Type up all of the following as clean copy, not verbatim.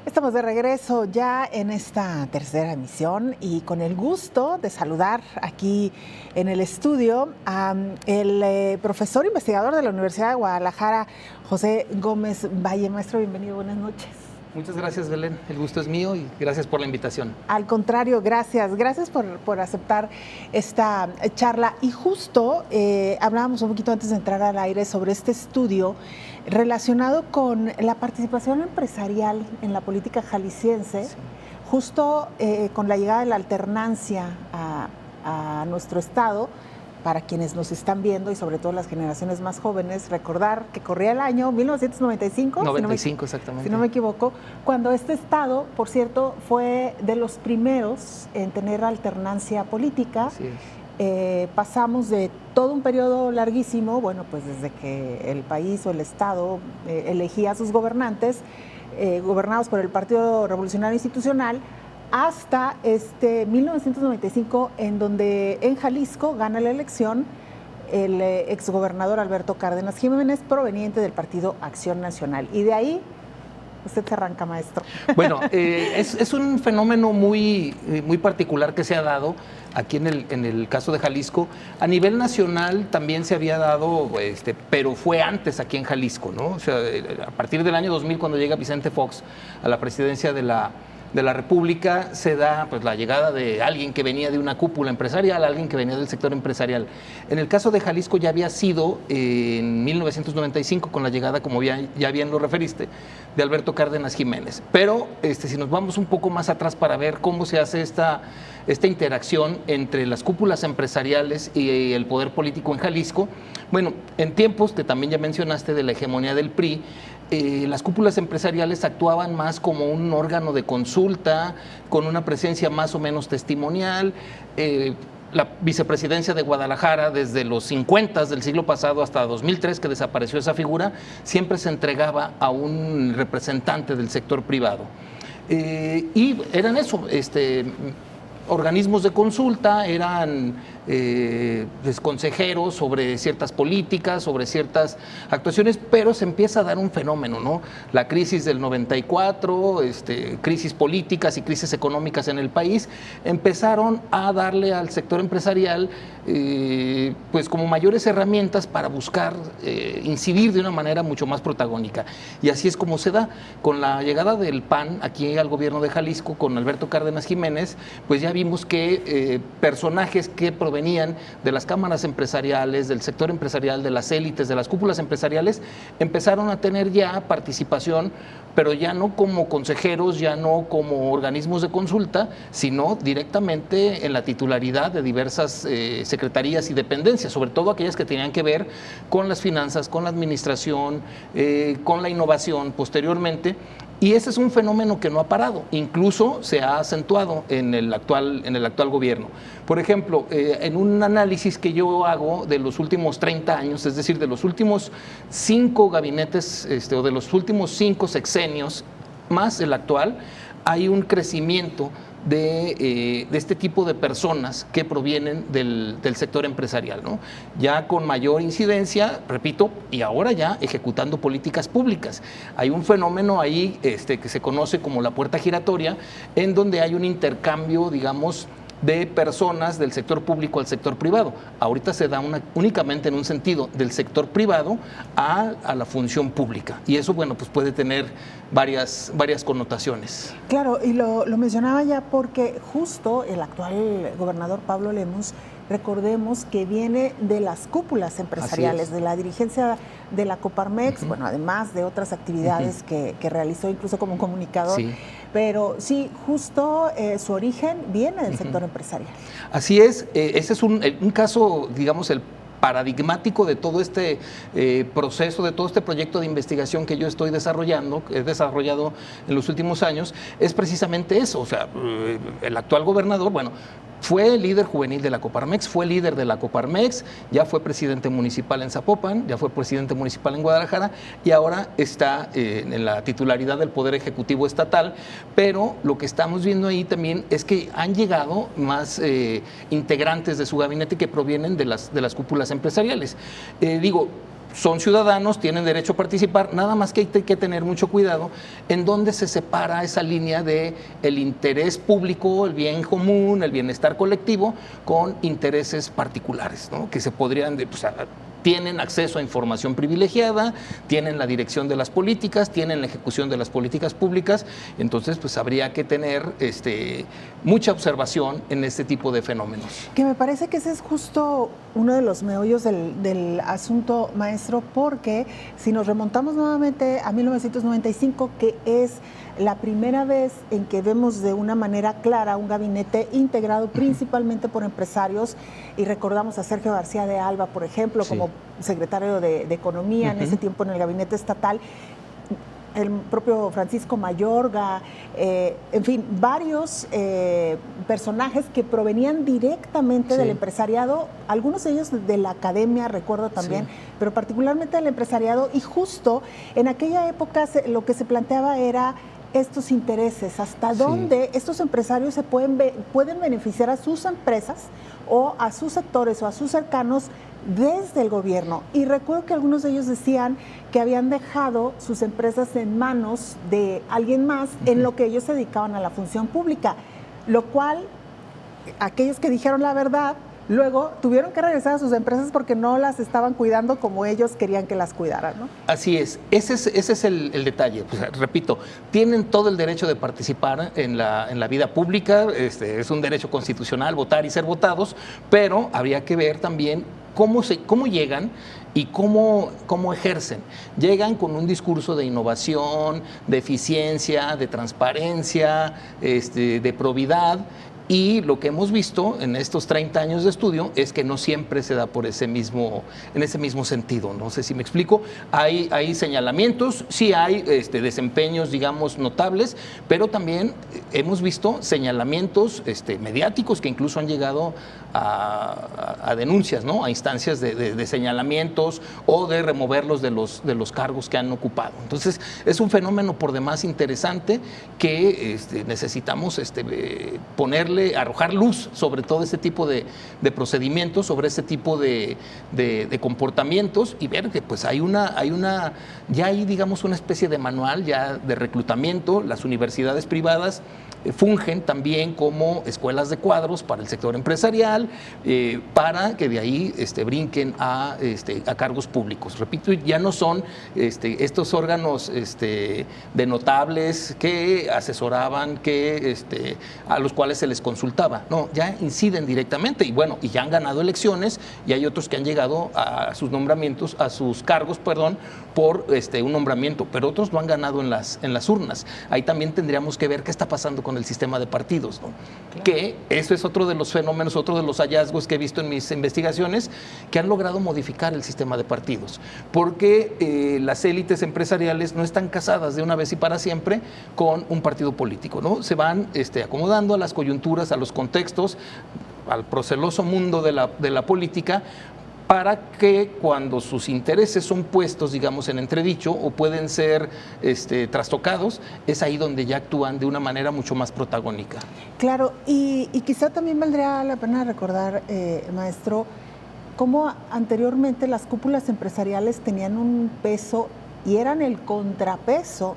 Estamos de regreso ya en esta tercera emisión y con el gusto de saludar aquí en el estudio al profesor investigador de la Universidad de Guadalajara, José Gómez Valle. Maestro, bienvenido, buenas noches. Muchas gracias, Belén. El gusto es mío y gracias por la invitación. Al contrario, gracias. Gracias por aceptar esta charla. Y justo hablábamos un poquito antes de entrar al aire sobre este estudio relacionado con la participación empresarial en la política jalisciense, sí. Justo con la llegada de la alternancia a nuestro estado. Para quienes nos están viendo y sobre todo las generaciones más jóvenes, recordar que corría el año 1995. 95, exactamente. Si no me equivoco, cuando este estado, por cierto, fue de los primeros en tener alternancia política. Así es. Pasamos de todo un periodo larguísimo, bueno, pues desde que el país o el estado elegía a sus gobernantes, gobernados por el Partido Revolucionario Institucional, hasta 1995, en donde en Jalisco gana la elección el exgobernador Alberto Cárdenas Jiménez, proveniente del Partido Acción Nacional. Y de ahí usted se arranca, maestro. Bueno, es un fenómeno muy particular que se ha dado aquí en el caso de Jalisco. A nivel nacional también se había dado, pero fue antes aquí en Jalisco, ¿no? O sea, a partir del año 2000, cuando llega Vicente Fox a la presidencia de la República, se da pues la llegada de alguien que venía de una cúpula empresarial, alguien que venía del sector empresarial. En el caso de Jalisco ya había sido en 1995 con la llegada, como ya bien lo referiste, de Alberto Cárdenas Jiménez. Pero si nos vamos un poco más atrás para ver cómo se hace esta interacción entre las cúpulas empresariales y el poder político en Jalisco, bueno, en tiempos que también ya mencionaste de la hegemonía del PRI, las cúpulas empresariales actuaban más como un órgano de consulta, con una presencia más o menos testimonial. La vicepresidencia de Guadalajara, desde los 50 del siglo pasado hasta 2003, que desapareció esa figura, siempre se entregaba a un representante del sector privado. Y eran eso, organismos de consulta, eran consejeros sobre ciertas políticas, sobre ciertas actuaciones, pero se empieza a dar un fenómeno, ¿no? La crisis del 94, crisis políticas y crisis económicas en el país, empezaron a darle al sector empresarial pues como mayores herramientas para buscar incidir de una manera mucho más protagónica. Y así es como se da. Con la llegada del PAN aquí al gobierno de Jalisco, con Alberto Cárdenas Jiménez, pues ya vimos que personajes que provenían de las cámaras empresariales, del sector empresarial, de las élites, de las cúpulas empresariales, empezaron a tener ya participación, pero ya no como consejeros, ya no como organismos de consulta, sino directamente en la titularidad de diversas secretarías y dependencias, sobre todo aquellas que tenían que ver con las finanzas, con la administración, con la innovación posteriormente. Y ese es un fenómeno que no ha parado, incluso se ha acentuado en el actual gobierno. Por ejemplo, en un análisis que yo hago de los últimos 30 años, es decir, de los últimos 5 gabinetes o de los últimos 5 sexenios, más el actual, hay un crecimiento de este tipo de personas que provienen del sector empresarial, ¿no? Ya con mayor incidencia, repito, y ahora ya ejecutando políticas públicas. Hay un fenómeno ahí que se conoce como la puerta giratoria, en donde hay un intercambio, digamos, de personas del sector público al sector privado. Ahorita se da únicamente en un sentido, del sector privado a la función pública. Y eso, bueno, pues puede tener varias connotaciones. Claro, y lo mencionaba ya porque justo el actual gobernador Pablo Lemus, recordemos que viene de las cúpulas empresariales, de la dirigencia de la Coparmex, bueno, además de otras actividades que realizó incluso como comunicador. Sí. Pero sí, justo su origen viene del sector empresarial. Así es, ese es un caso, digamos, el paradigmático de todo este proceso, de todo este proyecto de investigación que yo estoy desarrollando, que he desarrollado en los últimos años, es precisamente eso. O sea, el actual gobernador, bueno, fue líder juvenil de la Coparmex, fue líder de la Coparmex, ya fue presidente municipal en Zapopan, ya fue presidente municipal en Guadalajara y ahora está en la titularidad del Poder Ejecutivo Estatal, pero lo que estamos viendo ahí también es que han llegado más integrantes de su gabinete que provienen de las cúpulas empresariales. son ciudadanos, tienen derecho a participar, nada más que hay que tener mucho cuidado en dónde se separa esa línea de el interés público, el bien común, el bienestar colectivo, con intereses particulares, ¿no? Que se podrían, tienen acceso a información privilegiada, tienen la dirección de las políticas, tienen la ejecución de las políticas públicas, entonces pues habría que tener mucha observación en este tipo de fenómenos. Que me parece que ese es justo uno de los meollos del asunto, maestro, porque si nos remontamos nuevamente a 1995, que es la primera vez en que vemos de una manera clara un gabinete integrado principalmente por empresarios, y recordamos a Sergio García de Alba, por ejemplo, como secretario de Economía en ese tiempo en el gabinete estatal, el propio Francisco Mayorga, en fin, varios personajes que provenían directamente del empresariado, algunos de ellos de la academia, recuerdo también, pero particularmente del empresariado, y justo en aquella época lo que se planteaba era estos intereses, hasta dónde estos empresarios se pueden beneficiar a sus empresas o a sus sectores o a sus cercanos desde el gobierno. Y recuerdo que algunos de ellos decían que habían dejado sus empresas en manos de alguien más en lo que ellos se dedicaban a la función pública, lo cual aquellos que dijeron la verdad luego tuvieron que regresar a sus empresas porque no las estaban cuidando como ellos querían que las cuidaran, ¿no? Así es, ese es el detalle. Pues, repito, tienen todo el derecho de participar en la vida pública, es un derecho constitucional votar y ser votados, pero habría que ver también cómo llegan y cómo ejercen. Llegan con un discurso de innovación, de eficiencia, de transparencia, de probidad. Y lo que hemos visto en estos 30 años de estudio es que no siempre se da en ese mismo sentido. No sé si me explico. Hay señalamientos, sí hay desempeños, digamos, notables, pero también hemos visto señalamientos mediáticos que incluso han llegado a denuncias, ¿no? A instancias de señalamientos o de removerlos de los cargos que han ocupado. Entonces, es un fenómeno por demás interesante que necesitamos arrojar luz sobre todo este tipo de procedimientos, sobre este tipo de comportamientos, y ver que pues ya hay digamos una especie de manual ya de reclutamiento. Las universidades privadas fungen también como escuelas de cuadros para el sector empresarial, para que de ahí brinquen a cargos públicos. Repito, ya no son estos órganos de notables que asesoraban, a los cuales se les consultaba. No, ya inciden directamente y ya han ganado elecciones, y hay otros que han llegado a sus nombramientos, a sus cargos, por un nombramiento, pero otros lo han ganado en las urnas. Ahí también tendríamos que ver qué está pasando con el sistema de partidos, ¿no? Claro. Que eso es otro de los fenómenos, otro de los hallazgos que he visto en mis investigaciones, que han logrado modificar el sistema de partidos, porque las élites empresariales no están casadas de una vez y para siempre con un partido político, ¿no? Se van acomodando a las coyunturas, a los contextos, al proceloso mundo de la política, para que cuando sus intereses son puestos, digamos, en entredicho o pueden ser trastocados, es ahí donde ya actúan de una manera mucho más protagónica. Claro, y quizá también valdría la pena recordar, maestro, cómo anteriormente las cúpulas empresariales tenían un peso y eran el contrapeso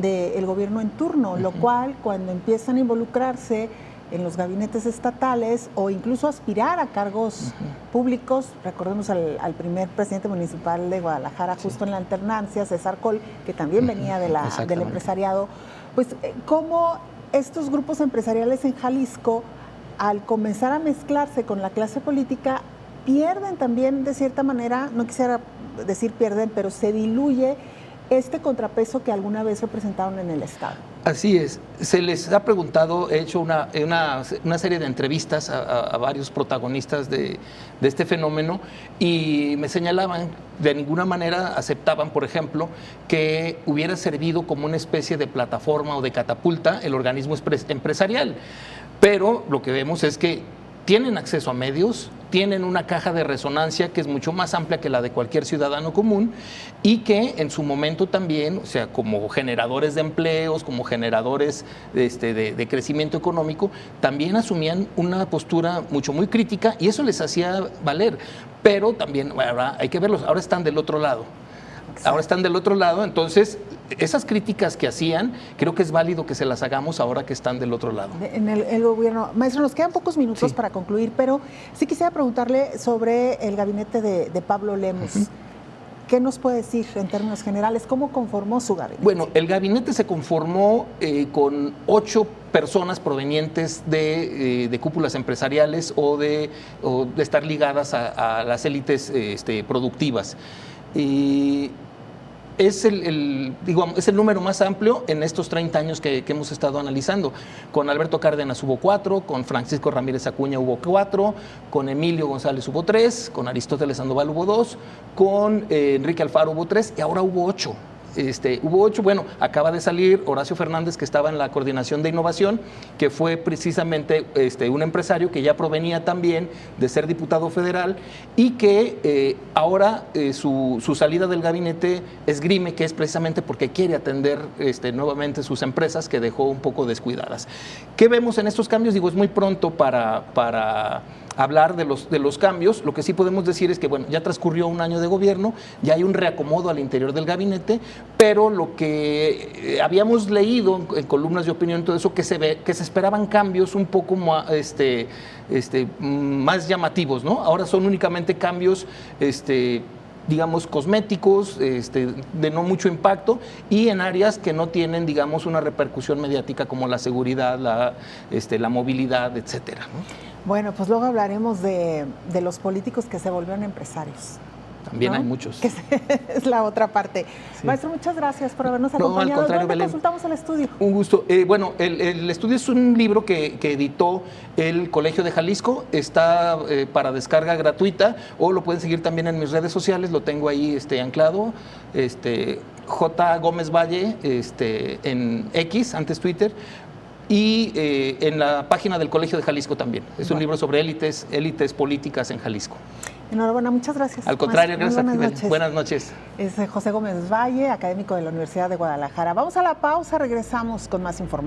del gobierno en turno, lo cual cuando empiezan a involucrarse en los gabinetes estatales o incluso aspirar a cargos públicos, recordemos al primer presidente municipal de Guadalajara, justo en la alternancia, César Coll, que también venía del empresariado, pues cómo estos grupos empresariales en Jalisco, al comenzar a mezclarse con la clase política, pierden también de cierta manera, no quisiera decir pierden, pero se diluye este contrapeso que alguna vez representaron en el Estado. Así es. Se les ha preguntado, he hecho una serie de entrevistas a varios protagonistas de este fenómeno, y me señalaban, de ninguna manera aceptaban, por ejemplo, que hubiera servido como una especie de plataforma o de catapulta el organismo empresarial. Pero lo que vemos es que tienen acceso a medios, tienen una caja de resonancia que es mucho más amplia que la de cualquier ciudadano común y que en su momento también, o sea, como generadores de empleos, como generadores de crecimiento económico, también asumían una postura muy crítica y eso les hacía valer. Pero también, ahora hay que verlos, ahora están del otro lado. Exacto. Ahora están del otro lado, entonces esas críticas que hacían, creo que es válido que se las hagamos ahora que están del otro lado. En el gobierno. Maestro, nos quedan pocos minutos para concluir, pero sí quisiera preguntarle sobre el gabinete de Pablo Lemus. ¿Qué nos puede decir en términos generales? ¿Cómo conformó su gabinete? Bueno, el gabinete se conformó con 8 personas provenientes de cúpulas empresariales o de estar ligadas a las élites productivas. Es el número más amplio en estos 30 años que hemos estado analizando. Con Alberto Cárdenas hubo 4, con Francisco Ramírez Acuña hubo 4, con Emilio González hubo 3, con Aristóteles Sandoval hubo 2, con Enrique Alfaro hubo 3 y ahora hubo 8. Hubo 8, bueno, acaba de salir Horacio Fernández, que estaba en la coordinación de innovación, que fue precisamente un empresario que ya provenía también de ser diputado federal y que ahora su salida del gabinete esgrime que es precisamente porque quiere atender nuevamente sus empresas que dejó un poco descuidadas. ¿Qué vemos en estos cambios? Digo, es muy pronto para hablar de los cambios. Lo que sí podemos decir es que, bueno, ya transcurrió un año de gobierno, ya hay un reacomodo al interior del gabinete, pero lo que habíamos leído en columnas de opinión, todo eso, que se esperaban cambios un poco más, más llamativos, ¿no? Ahora son únicamente cambios, digamos, cosméticos, de no mucho impacto y en áreas que no tienen, digamos, una repercusión mediática como la seguridad, la movilidad, etcétera, ¿no? Bueno, pues luego hablaremos de los políticos que se volvieron empresarios. También, ¿no? Hay muchos. Que es la otra parte. Sí. Maestro, muchas gracias por habernos acompañado. No, al contrario, ¿Dónde consultamos el estudio? Un gusto. Bueno, el estudio es un libro que editó el Colegio de Jalisco. Está para descarga gratuita o lo pueden seguir también en mis redes sociales. Lo tengo ahí anclado. J. Gómez Valle en X, antes Twitter. Y en la página del Colegio de Jalisco también. Es un libro sobre élites políticas en Jalisco. Enhorabuena, muchas gracias. Al contrario, gracias a ti. Buenas noches. Es José Gómez Valle, académico de la Universidad de Guadalajara. Vamos a la pausa, regresamos con más información.